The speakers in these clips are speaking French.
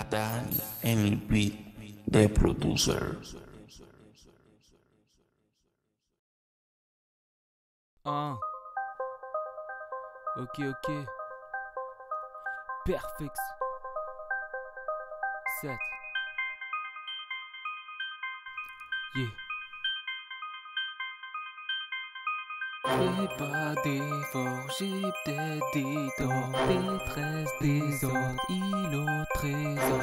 Dan el beat de producer. Ah. Ok. Perfect. 7. Yeah. Fais pas d'efforts, j'ai peut-être des torts, détresse, désordre, île au trésor.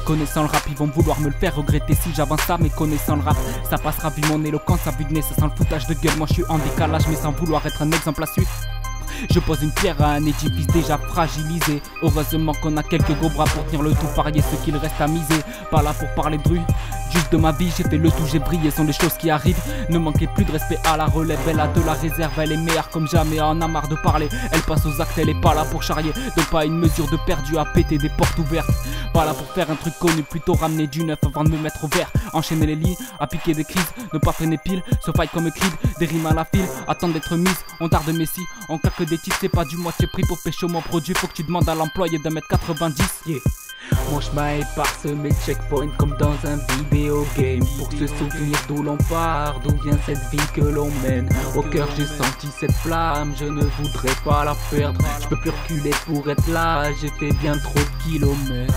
Connaissant le rap, ils vont vouloir me le faire regretter si j'avance ça, mais connaissant le rap, ça passera vu mon éloquence, à vue de nez, ça sent le foutage de gueule. Moi je suis en décalage, mais sans vouloir être un exemple à suivre. Je pose une pierre à un édifice déjà fragilisé. Heureusement qu'on a quelques gros bras pour tenir le tout, parier ce qu'il reste à miser. Pas là pour parler de rue, juste de ma vie, j'ai fait le tout, j'ai brillé, sont des choses qui arrivent. Ne manquez plus de respect à la relève, elle a de la réserve, elle est meilleure comme jamais, elle en a marre de parler. Elle passe aux actes, elle est pas là pour charrier, donc pas une mesure de perdu à péter des portes ouvertes. Pas là pour faire un truc connu, plutôt ramener du neuf avant de me mettre au vert. Enchaîner les lits, à piquer des crises, ne pas freiner pile, se fight comme Creed, des rimes à la file, attendre d'être mise, on tarde Messi, on claque des titres, c'est pas du moitié prix pour pécho mon produit, faut que tu demandes à l'employé de mettre 90. Yeah. Mon chemin est parsemé de checkpoints comme dans un vidéo game. Pour se souvenir d'où l'on part, d'où vient cette vie que l'on mène. Au cœur j'ai senti cette flamme, je ne voudrais pas la perdre. Je peux plus reculer pour être là, j'ai fait bien trop de kilomètres.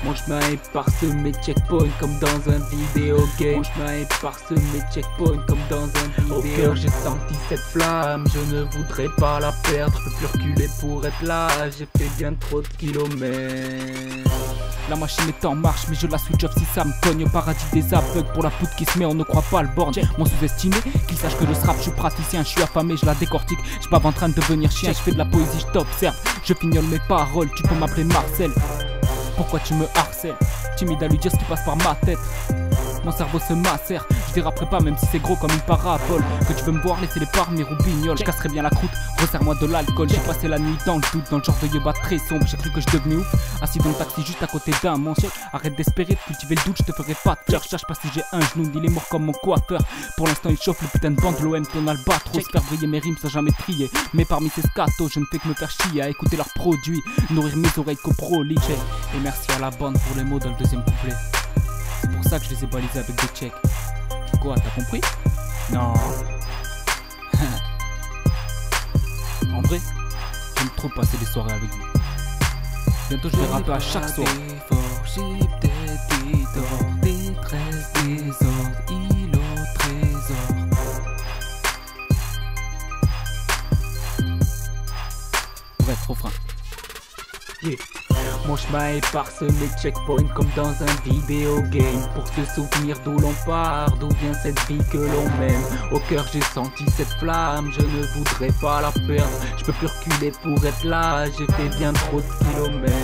Mon chemin est parsemé de checkpoints comme dans un vidéo game. Mon chemin est parsemé de checkpoints comme dans un vidéo. Au cœur j'ai senti cette flamme, je ne voudrais pas la perdre. Je peux plus reculer pour être là, j'ai fait bien trop de kilomètres. La machine est en marche, mais je la switch off si ça me cogne. Au paradis des aveugles, pour la poudre qui se met, on ne croit pas le borne. Mon sous-estimé, qu'il sache que je rap, je suis praticien, je suis affamé, je la décortique. Je suis pas en train de devenir chien, je fais de la poésie, je t'observe. Je fignole mes paroles, tu peux m'appeler Marcel. Pourquoi tu me harcèles? Timide à lui dire ce qui passe par ma tête. Mon cerveau se macère, je déraperai pas même si c'est gros comme une parabole. Que tu veux me voir laisser les parts mes roubignoles. Je casserai bien la croûte, resserre-moi de l'alcool. J'ai passé la nuit dans le doute, dans le genre de yeba très sombre. J'ai cru que je devenais ouf, assis dans le taxi juste à côté d'un monstre. Arrête d'espérer, de cultiver le doute, je te ferai pas de fleurs. Je cherche pas si j'ai un genou, il est mort comme mon coiffeur. Pour l'instant il chauffe le putain de bande, l'OM ton albatros. Faire briller mes rimes sans jamais trier. Mais parmi ces scatos, je ne fais que me faire chier à écouter leurs produits, nourrir mes oreilles coproliques. Et merci à la bande pour les mots dans le deuxième couplet. C'est pour ça que je les ai balisés avec des checks. Quoi, t'as compris? Non. En vrai, j'aime trop passer des soirées avec vous. Bientôt je vais rapper à chaque soir. J'ai peut-être des torts, détresse, désordre, île au trésor. Bref, refrain. Yeah. Mon chemin est parsemé de checkpoints comme dans un vidéo game. Pour se souvenir d'où l'on part, d'où vient cette vie que l'on mène. Au cœur j'ai senti cette flamme, je ne voudrais pas la perdre. Je peux plus reculer pour être là, j'ai fait bien trop de kilomètres.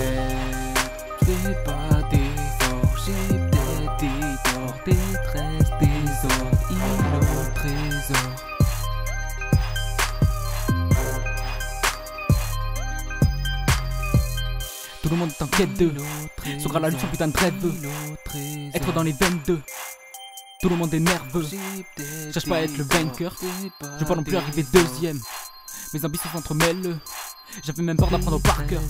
Fais pas d'efforts, j'ai peut-être des torts, détresse, désordre, île au trésor. Tout le monde est en quête de sera la lutte son putain de rêve. Être dans les 22. Tout le monde est nerveux. Je cherche pas à être le vainqueur. Je veux pas non plus arriver deuxième. Mes ambitions s'entremêlent. J'avais même peur d'apprendre par cœur.